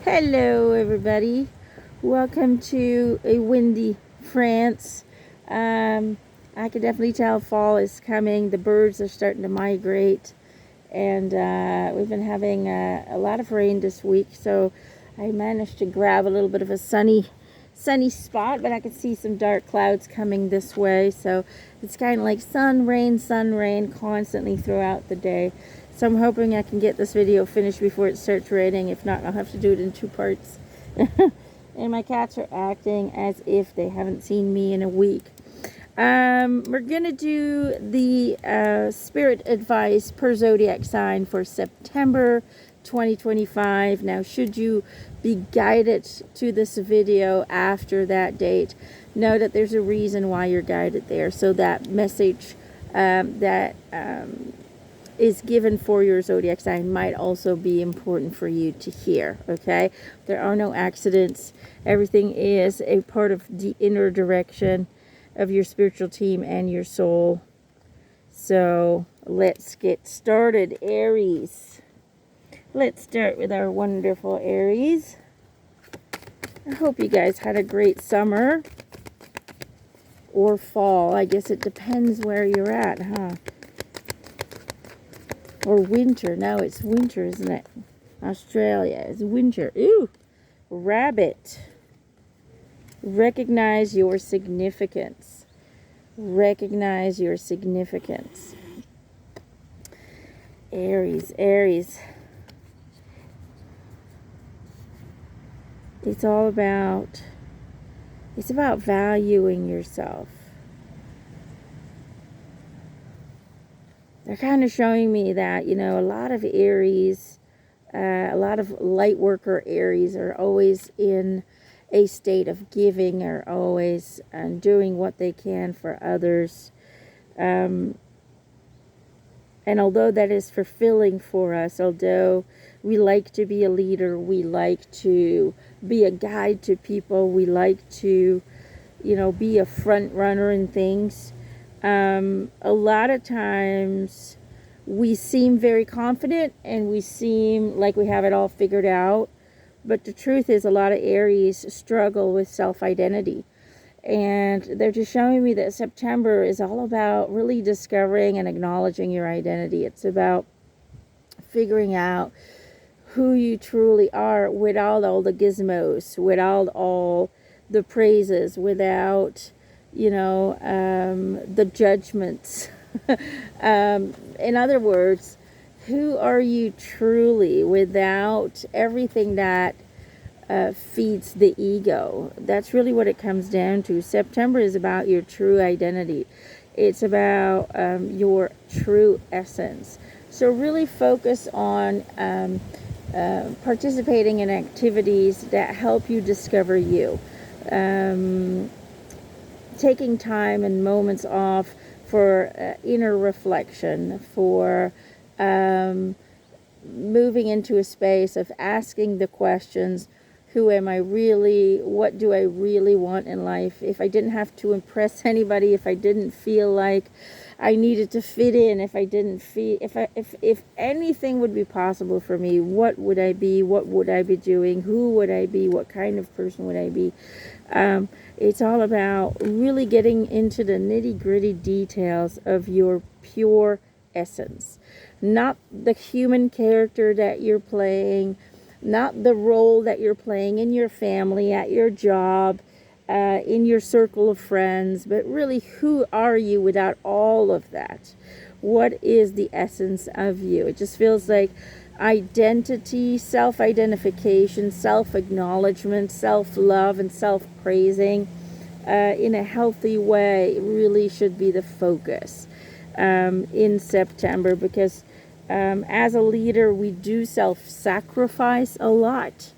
Hello, everybody. Welcome to a windy France. I can definitely tell fall is coming. The birds are starting to migrate, and we've been having a lot of rain this week. So I managed to grab a little bit of a sunny spot, but I could see some dark clouds coming this way. So it's kind of like sun, rain, constantly throughout the day. So I'm hoping I can get this video finished before it starts raining. If not, I'll have to do it in two parts. And my cats are acting as if they haven't seen me in a week. We're going to do the spirit advice per zodiac sign for September 2025. Now, should you be guided to this video after that date, know that there's a reason why you're guided there. So that message that is given for your zodiac sign might also be important for you to hear. Okay, there are no accidents. Everything is a part of the inner direction of your spiritual team and your soul. So let's get started. Aries, let's start with our wonderful Aries. I hope you guys had a great summer or fall. I guess it depends where you're at, huh? Or winter. Now it's winter, isn't it? Australia is winter. Ooh, rabbit. Recognize your significance. Recognize your significance. Aries. It's about valuing yourself. They're kind of showing me that, a lot of Aries, a lot of light worker Aries are always in a state of giving, are always doing what they can for others. And although that is fulfilling for us, although we like to be a leader, we like to be a guide to people, we like to, be a front runner in things, a lot of times we seem very confident and we seem like we have it all figured out. But the truth is, a lot of Aries struggle with self-identity. And they're just showing me that September is all about really discovering and acknowledging your identity. It's about figuring out who you truly are without all the gizmos, without all the praises, without, the judgments. In other words, who are you truly without everything that feeds the ego? That's really what it comes down to. September is about your true identity. It's about your true essence. So really focus on participating in activities that help you discover you. Taking time and moments off for inner reflection, for moving into a space of asking the questions, who am I really? What do I really want in life? If I didn't have to impress anybody, if I didn't feel like I needed to fit in, if I didn't feel, if anything would be possible for me, what would I be? What would I be doing? Who would I be? What kind of person would I be? It's all about really getting into the nitty-gritty details of your pure essence. Not the human character that you're playing, not the role that you're playing in your family, at your job, in your circle of friends, but really, who are you without all of that? What is the essence of you? It just feels like identity, self-identification, self-acknowledgement, self-love, and self-praising in a healthy way really should be the focus in September, because as a leader, we do self-sacrifice a lot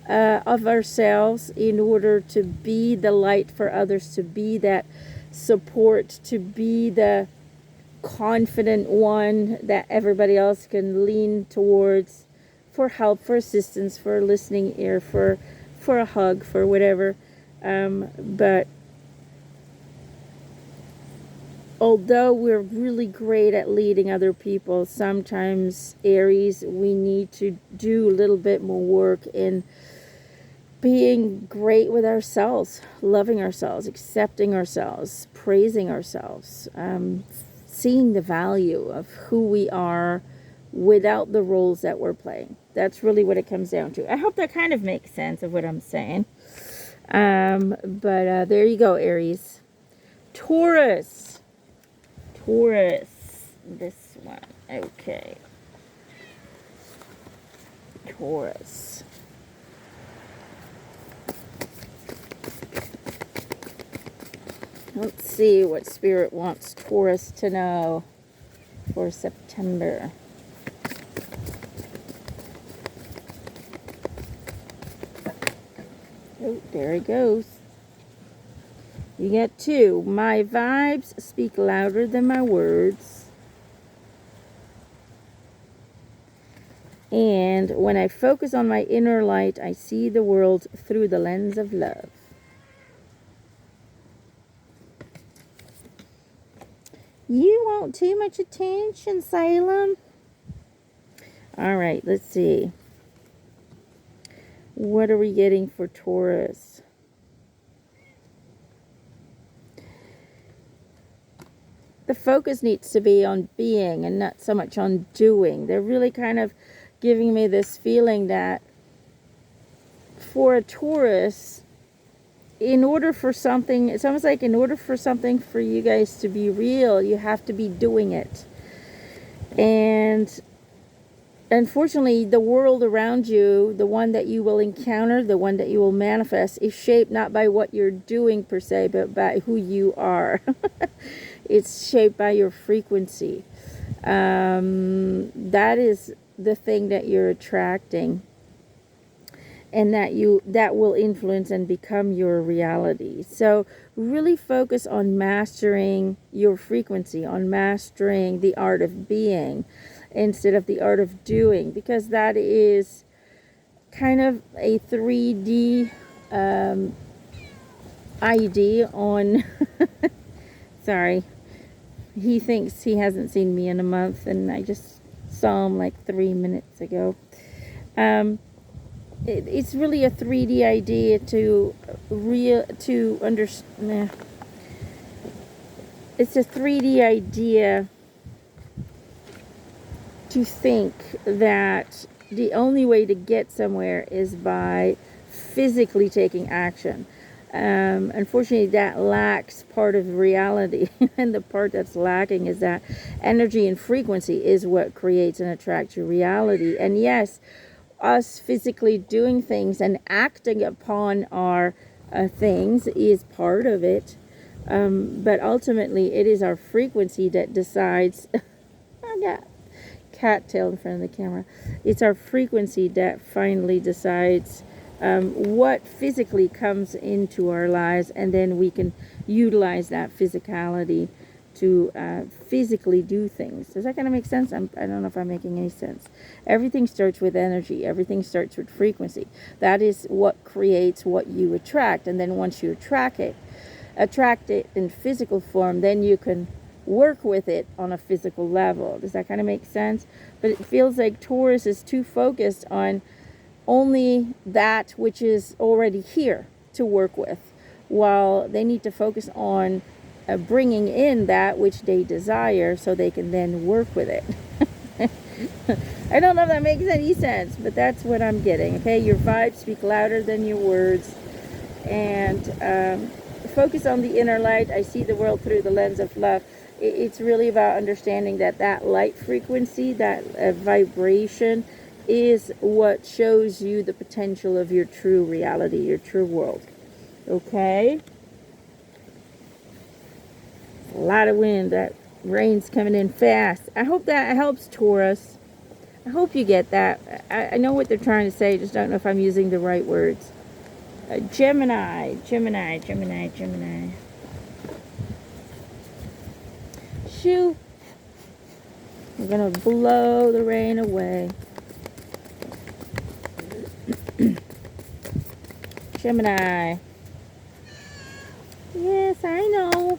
of ourselves in order to be the light for others, to be that support, to be the confident one that everybody else can lean towards for help, for assistance, for a listening ear, for a hug, for whatever. But although we're really great at leading other people, sometimes Aries, we need to do a little bit more work in being great with ourselves, loving ourselves, accepting ourselves, praising ourselves, seeing the value of who we are without the roles that we're playing. That's really what it comes down to. I hope that kind of makes sense of what I'm saying. But there you go, Aries. Taurus. This one. Okay. Taurus. Let's see what Spirit wants Taurus to know for September. Oh, there he goes. You get 2. My vibes speak louder than my words. And when I focus on my inner light, I see the world through the lens of love. You want too much attention, Salem. All right, let's see. What are we getting for Taurus? The focus needs to be on being and not so much on doing. They're really kind of giving me this feeling that for a Taurus, in order for something, it's almost like in order for something for you guys to be real, you have to be doing it. And unfortunately, the world around you, the one that you will encounter, the one that you will manifest, is shaped not by what you're doing per se, but by who you are. It's shaped by your frequency. That is the thing that you're attracting, and that will influence and become your reality. So really focus on mastering your frequency, on mastering the art of being instead of the art of doing, because that is kind of a 3D ID on sorry, he thinks he hasn't seen me in a month, and I just saw him like 3 minutes ago. It's really a 3D idea to understand. It's a 3D idea to think that the only way to get somewhere is by physically taking action. Unfortunately, that lacks part of reality. And the part that's lacking is that energy and frequency is what creates and attracts your reality. And yes, us physically doing things and acting upon our things is part of it. But ultimately, it is our frequency that decides. I got cat tail in front of the camera. It's our frequency that finally decides what physically comes into our lives, and then we can utilize that physicality to physically do things. Does that kind of make sense? I don't know if I'm making any sense. Everything starts with energy. Everything starts with frequency. That is what creates what you attract. And then once you attract it in physical form, then you can work with it on a physical level. Does that kind of make sense? But it feels like Taurus is too focused on only that which is already here to work with, while they need to focus on bringing in that which they desire so they can then work with it. I don't know if that makes any sense, but that's what I'm getting. Okay, your vibes speak louder than your words, and focus on the inner light. I see the world through the lens of love. It's really about understanding that light frequency, that vibration, is what shows you the potential of your true reality, your true world. Okay? A lot of wind. That rain's coming in fast. I hope that helps, Taurus. I hope you get that. I know what they're trying to say, just don't know if I'm using the right words. Gemini. Shoo. We're going to blow the rain away. Gemini. Yes, I know.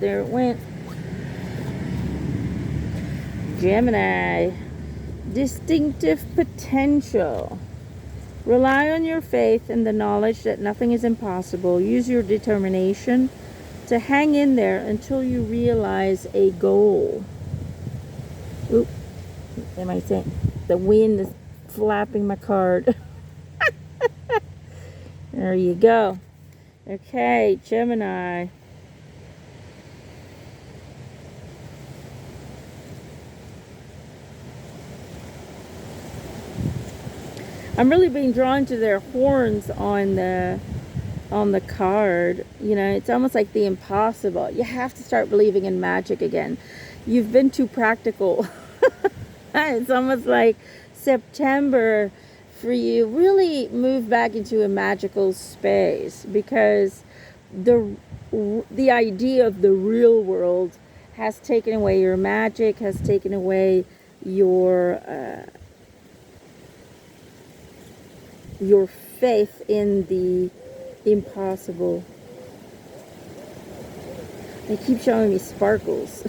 there it went. Gemini. Distinctive potential. Rely on your faith and the knowledge that nothing is impossible. Use your determination to hang in there until you realize a goal. Oop. Am I saying? The wind is flapping my card. There you go. Okay, Gemini. I'm really being drawn to their horns on the card. You know, it's almost like the impossible. You have to start believing in magic again. You've been too practical. It's almost like September for you really move back into a magical space, because the idea of the real world has taken away your magic, has taken away your faith in the impossible. They keep showing me sparkles.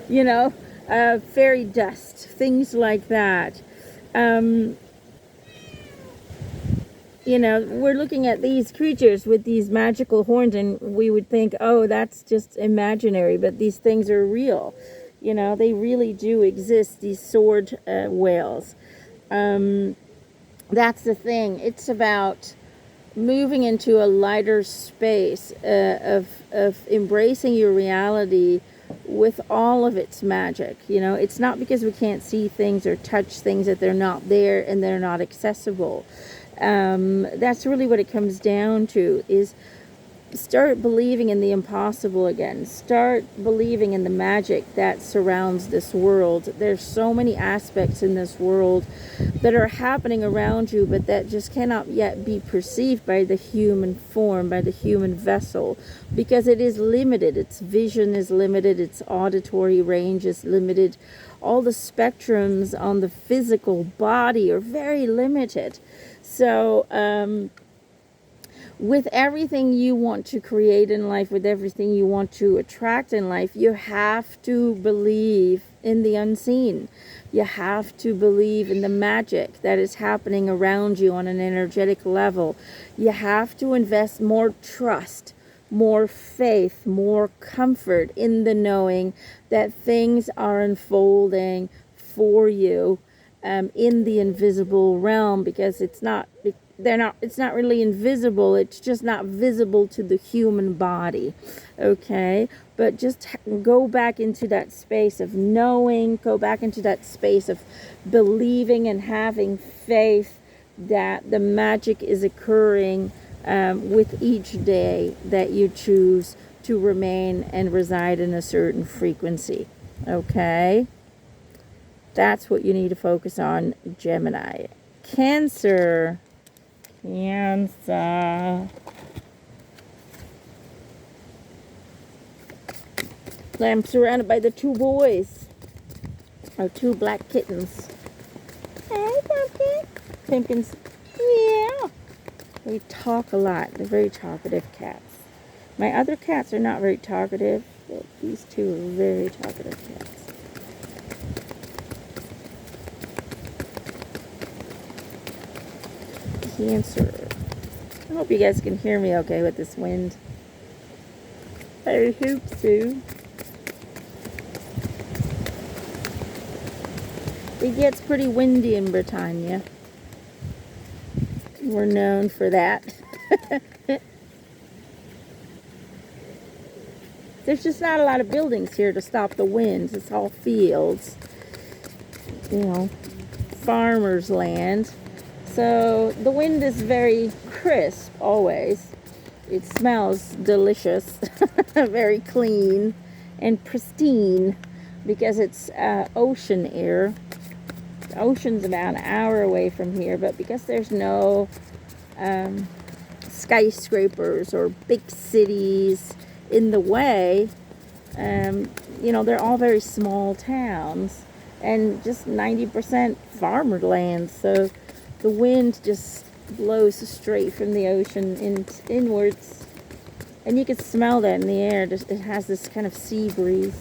You know, fairy dust, things like that. You know, we're looking at these creatures with these magical horns, and we would think, oh, that's just imaginary, but these things are real. You know, they really do exist, these sword whales. That's the thing. It's about moving into a lighter space of embracing your reality with all of its magic. You know, it's not because we can't see things or touch things that they're not there and they're not accessible. That's really what it comes down to, is start believing in the impossible again. Start believing in the magic that surrounds this world. There's so many aspects in this world that are happening around you, but that just cannot yet be perceived by the human form, by the human vessel, because it is limited. Its vision is limited. Its auditory range is limited. All the spectrums on the physical body are very limited. So, with everything you want to create in life, with everything you want to attract in life, you have to believe in the unseen. You have to believe in the magic that is happening around you on an energetic level. You have to invest more trust, more faith, more comfort in the knowing that things are unfolding for you in the invisible realm, because it's not really invisible. It's just not visible to the human body. Okay, but just go back into that space of knowing, go back into that space of believing and having faith that the magic is occurring with each day that you choose to remain and reside in a certain frequency. Okay, that's what you need to focus on, Gemini. Cancer. I'm surrounded by the two boys, or two black kittens. Hey, Pumpkin. Pumpkins. Yeah. They talk a lot. They're very talkative cats. My other cats are not very talkative, but these two are very talkative cats. Cancer. I hope you guys can hear me okay with this wind. I hope so. It gets pretty windy in Britannia. We're known for that. There's just not a lot of buildings here to stop the winds. It's all fields. You know, farmers' land. So the wind is very crisp always. It smells delicious, very clean and pristine, because it's ocean air. The ocean's about an hour away from here, but because there's no skyscrapers or big cities in the way, you know, they're all very small towns and just 90% farmer land. So the wind just blows straight from the ocean inwards. And you can smell that in the air. It has this kind of sea breeze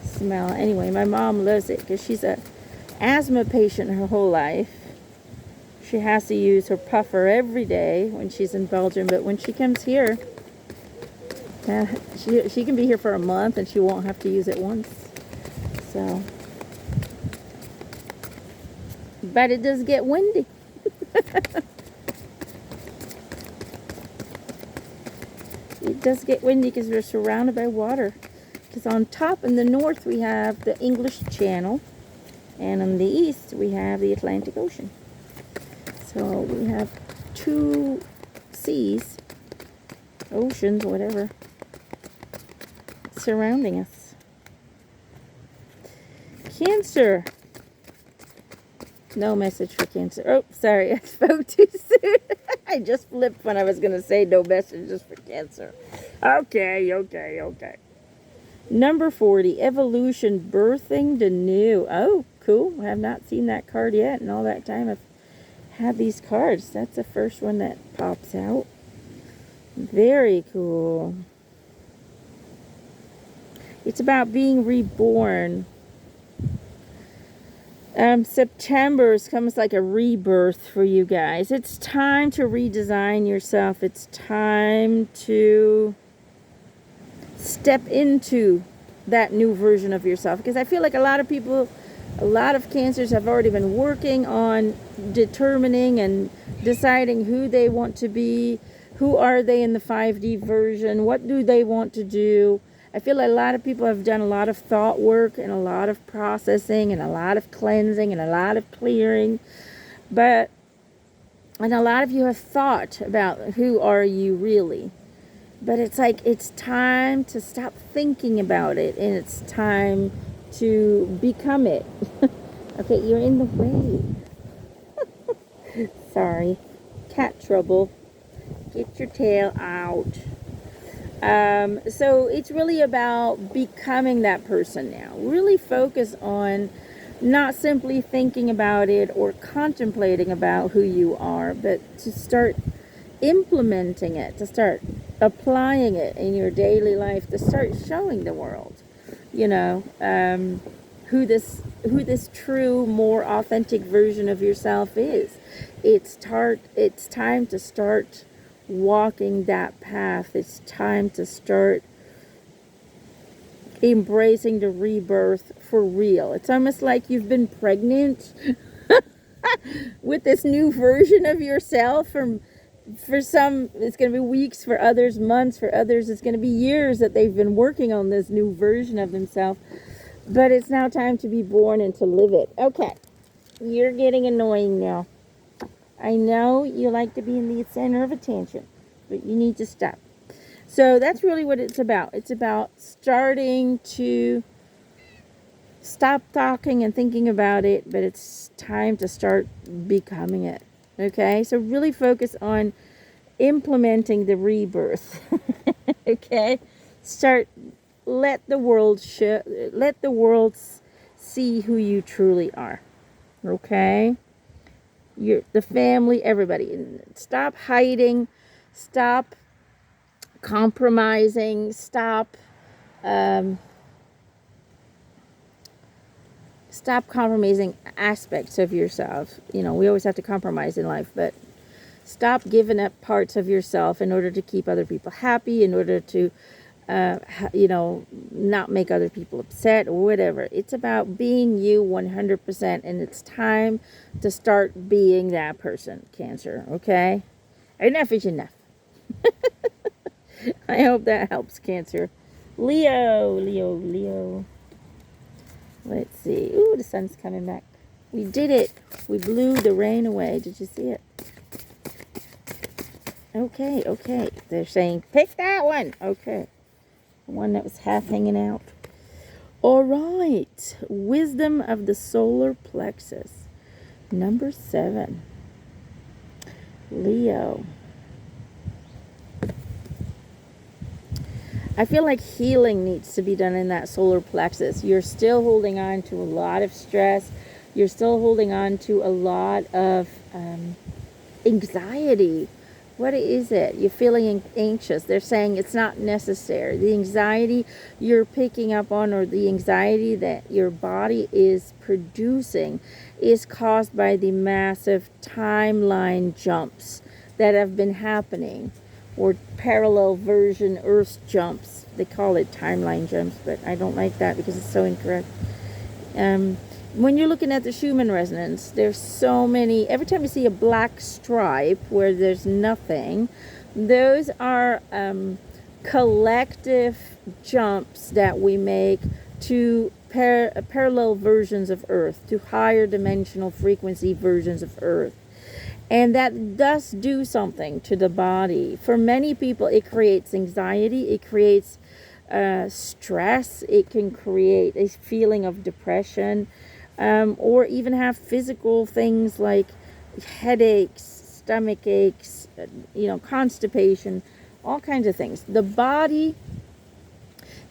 smell. Anyway, my mom loves it because she's a asthma patient her whole life. She has to use her puffer every day when she's in Belgium, but when she comes here, she can be here for a month and she won't have to use it once. So, but it does get windy. It does get windy because we're surrounded by water. Because on top in the north we have the English Channel, and on the east we have the Atlantic Ocean. So we have two seas, oceans, whatever, surrounding us. Cancer. No message for Cancer. Oh, sorry, I spoke too soon. I just flipped when I was going to say no messages for Cancer. Okay. Number 40, Evolution, Birthing the New. Oh, cool. I have not seen that card yet in all that time I've had these cards. That's the first one that pops out. Very cool. It's about being reborn. September comes like a rebirth for you guys. It's time to redesign yourself. It's time to step into that new version of yourself. Because I feel like a lot of people, a lot of Cancers have already been working on determining and deciding who they want to be, who are they in the 5D version, what do they want to do. I feel like a lot of people have done a lot of thought work and a lot of processing and a lot of cleansing and a lot of clearing. And a lot of you have thought about who are you really. But it's like it's time to stop thinking about it and it's time to become it. Okay, you're in the way. Sorry. Cat trouble. Get your tail out. So it's really about becoming that person now. Really focus on not simply thinking about it or contemplating about who you are, but to start implementing it, to start applying it in your daily life, to start showing the world, who this true, more authentic version of yourself is. It's time to start walking that path. It's time to start embracing the rebirth for real. It's almost like you've been pregnant with this new version of yourself. For some, it's going to be weeks. For others, months. For others, it's going to be years that they've been working on this new version of themselves. But it's now time to be born and to live it. Okay, you're getting annoying now. I know you like to be in the center of attention, but you need to stop. So that's really what it's about. It's about starting to stop talking and thinking about it, but it's time to start becoming it. Okay? So really focus on implementing the rebirth. Okay? Let the world see who you truly are. Okay? The family, everybody. Stop hiding. Stop compromising. Stop compromising aspects of yourself. We always have to compromise in life, but stop giving up parts of yourself in order to keep other people happy, in order to not make other people upset or whatever. It's about being you 100%, and it's time to start being that person, Cancer, okay? Enough is enough. I hope that helps, Cancer. Leo. Let's see. Ooh, the sun's coming back. We did it. We blew the rain away. Did you see it? Okay. They're saying, pick that one. Okay. The one that was half hanging out. All right. Wisdom of the solar plexus. Number 7. Leo. I feel like healing needs to be done in that solar plexus. You're still holding on to a lot of stress. You're still holding on to a lot of anxiety What is it? You're feeling anxious. They're saying it's not necessary. The anxiety you're picking up on, or the anxiety that your body is producing, is caused by the massive timeline jumps that have been happening, or parallel version Earth jumps. They call it timeline jumps, but I don't like that because it's so incorrect. When you're looking at the Schumann resonance, there's so many. Every time you see a black stripe where there's nothing, those are collective jumps that we make to parallel versions of Earth, to higher dimensional frequency versions of Earth. And that does do something to the body. For many people, it creates anxiety, it creates stress, it can create a feeling of depression, or even have physical things like headaches, stomach aches, constipation, all kinds of things. The body,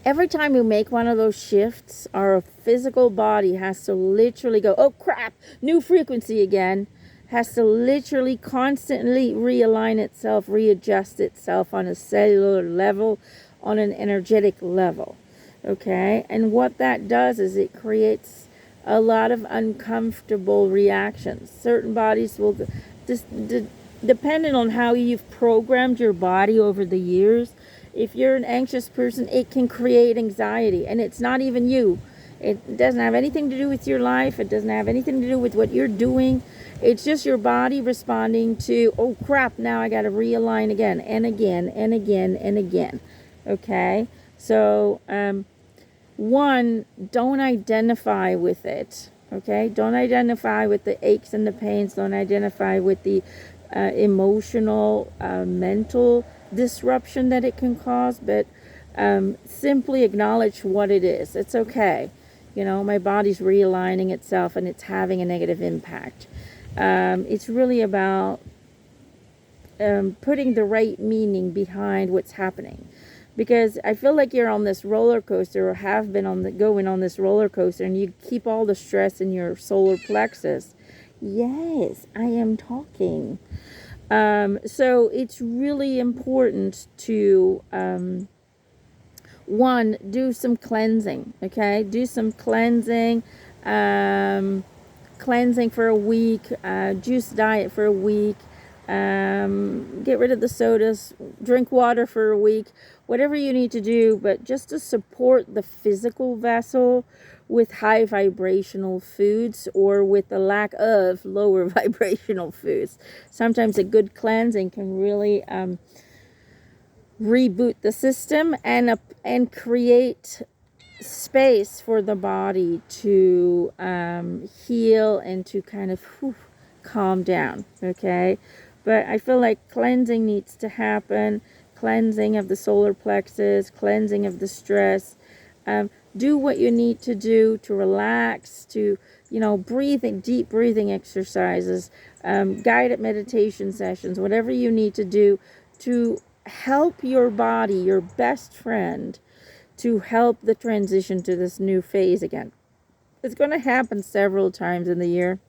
every time you make one of those shifts, our physical body has to literally go, oh crap, new frequency again. Has to literally constantly realign itself, readjust itself on a cellular level, on an energetic level. Okay? And what that does is it creates a lot of uncomfortable reactions. Certain bodies will, depending on how you've programmed your body over the years, if you're an anxious person, it can create anxiety. And it's not even you. It doesn't have anything to do with your life. It doesn't have anything to do with what you're doing. It's just your body responding to, oh crap, now I got to realign again and again and again and again. Okay? So, one, don't identify with it. Okay? Don't identify with the aches and the pains. Don't identify with the emotional, mental disruption that it can cause. But simply acknowledge what it is. It's okay. My body's realigning itself and it's having a negative impact. It's really about putting the right meaning behind what's happening, because I feel like you're on this roller coaster, or have been going on this roller coaster, and you keep all the stress in your solar plexus. Yes, I am talking. So it's really important to one, do some cleansing. Okay, do some cleansing. Cleansing for a week, juice diet for a week, get rid of the sodas, drink water for a week, whatever you need to do, but just to support the physical vessel with high vibrational foods, or with the lack of lower vibrational foods. Sometimes a good cleansing can really reboot the system and create space for the body to heal and to kind of calm down. Okay, but I feel like cleansing needs to happen. Cleansing of the solar plexus, cleansing of the stress. Do what you need to do to relax, to breathing, deep breathing exercises, guided meditation sessions, whatever you need to do to help your body, your best friend, to help the transition to this new phase again. It's going to happen several times in the year,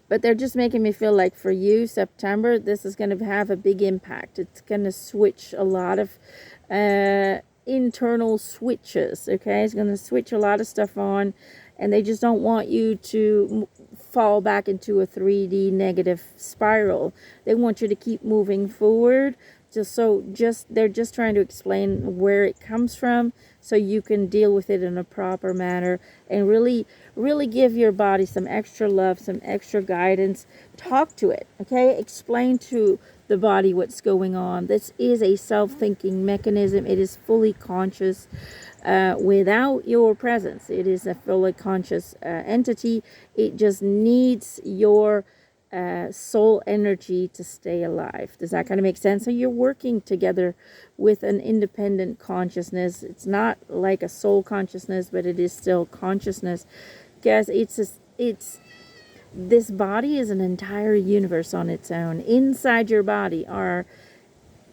but they're just making me feel like for you, September, this is going to have a big impact. It's going to switch a lot of internal switches. Okay, it's going to switch a lot of stuff on, and they just don't want you to fall back into a 3D negative spiral. They want you to keep moving forward. They're just trying to explain where it comes from, so you can deal with it in a proper manner, and really give your body some extra love, some extra guidance. Talk to it. Okay, explain to the body what's going on. This is a self-thinking mechanism. It is fully conscious without your presence. It is a fully conscious entity. It just needs your soul energy to stay alive. Does that kind of make sense? So you're working together with an independent consciousness. It's not like a soul consciousness, but it is still consciousness. Guys, this body is an entire universe on its own. Inside your body are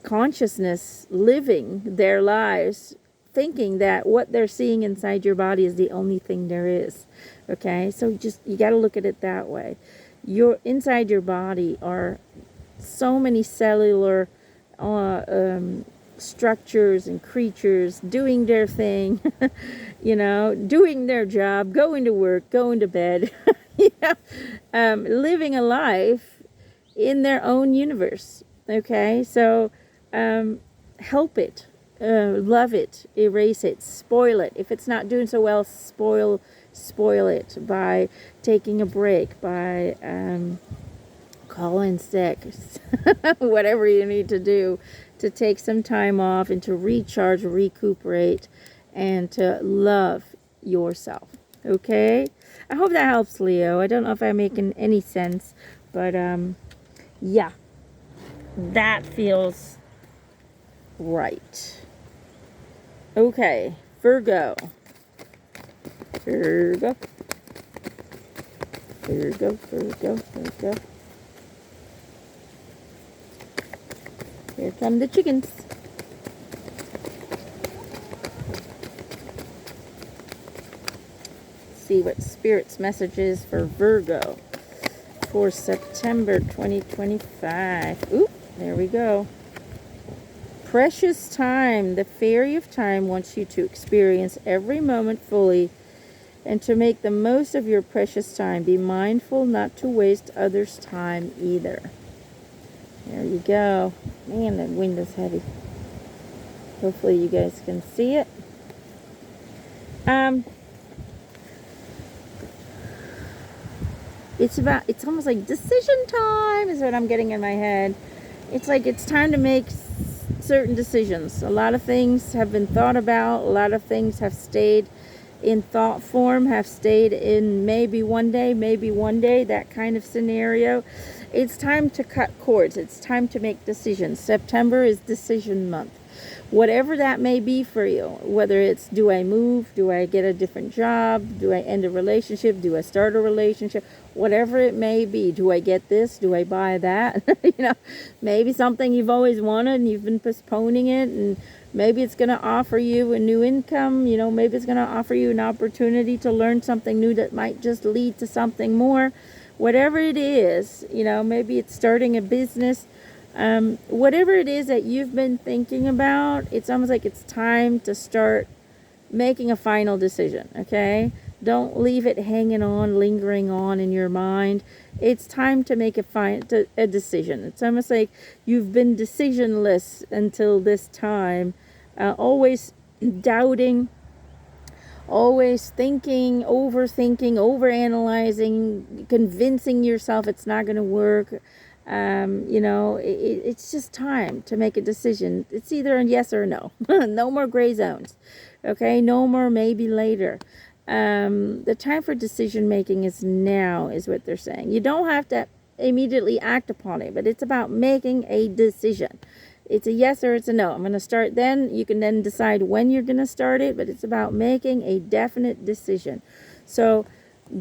consciousness living their lives, thinking that what they're seeing inside your body is the only thing there is. Okay, so you got to look at it that way. Inside your body are so many cellular structures and creatures doing their thing, doing their job, going to work, going to bed, living a life in their own universe. Okay, so help it, love it, erase it, spoil it. If it's not doing so well, spoil it by taking a break, by calling sick, whatever you need to do to take some time off and to recharge, recuperate, and to love yourself. Okay? I hope that helps, Leo. I don't know if I'm making any sense, but yeah, that feels right. Okay, Virgo. Virgo. Here come the chickens. See what Spirit's message is for Virgo for September 2025. Oop, there we go. Precious time. The Fairy of Time wants you to experience every moment fully and to make the most of your precious time. Be mindful not to waste others' time either. There you go. Man, that wind is heavy. Hopefully you guys can see it. It's almost like decision time is what I'm getting in my head. It's like it's time to make certain decisions. A lot of things have been thought about. A lot of things have stayed in thought form, have stayed in maybe one day, that kind of scenario. It's time to cut cords. It's time to make decisions. September is decision month. Whatever that may be for you, whether it's do I move, do I get a different job, do I end a relationship, do I start a relationship, whatever it may be, do I get this, do I buy that, maybe something you've always wanted and you've been postponing it, and maybe it's going to offer you a new income, maybe it's going to offer you an opportunity to learn something new that might just lead to something more. Whatever it is, maybe it's starting a business. Whatever it is that you've been thinking about, it's almost like it's time to start making a final decision, okay? Don't leave it hanging on, lingering on in your mind. It's time to make a decision. It's almost like you've been decisionless until this time, always doubting, always thinking, overthinking, overanalyzing, convincing yourself it's not going to work. It's just time to make a decision. It's either a yes or a no. No more gray zones. Okay, no more maybe later. The time for decision making is now, is what they're saying. You don't have to immediately act upon it, but it's about making a decision. It's a yes or it's a no. I'm going to start then. You can then decide when you're going to start it, but it's about making a definite decision. So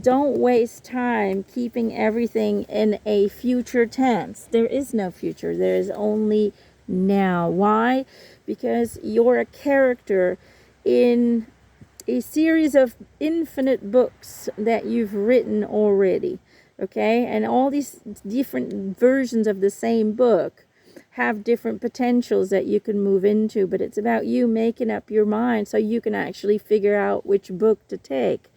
don't waste time keeping everything in a future tense. There is no future. There is only now. Why? Because you're a character in a series of infinite books that you've written already. Okay? And all these different versions of the same book have different potentials that you can move into, but it's about you making up your mind so you can actually figure out which book to take,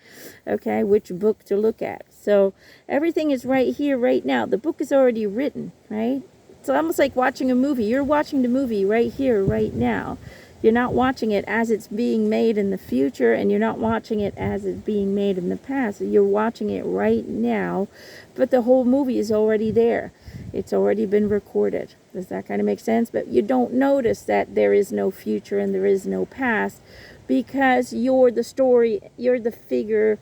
okay, which book to look at. So everything is right here, right now. The book is already written, right? It's almost like watching a movie. You're watching the movie right here, right now. You're not watching it as it's being made in the future, and you're not watching it as it's being made in the past. You're watching it right now, but the whole movie is already there. It's already been recorded. Does that kind of make sense? But you don't notice that there is no future and there is no past because you're the story, you're the figure,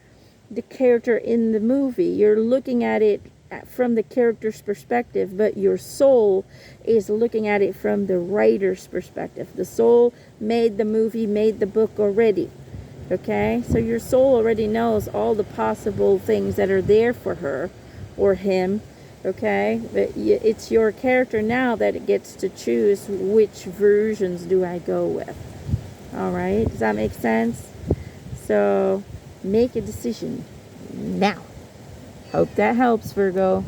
the character in the movie. You're looking at it from the character's perspective, but your soul is looking at it from the writer's perspective. The soul made the movie, made the book already. Okay? So your soul already knows all the possible things that are there for her or him. Okay, but it's your character now that it gets to choose which versions do I go with. All right, does that make sense? So make a decision now. Hope that helps, Virgo.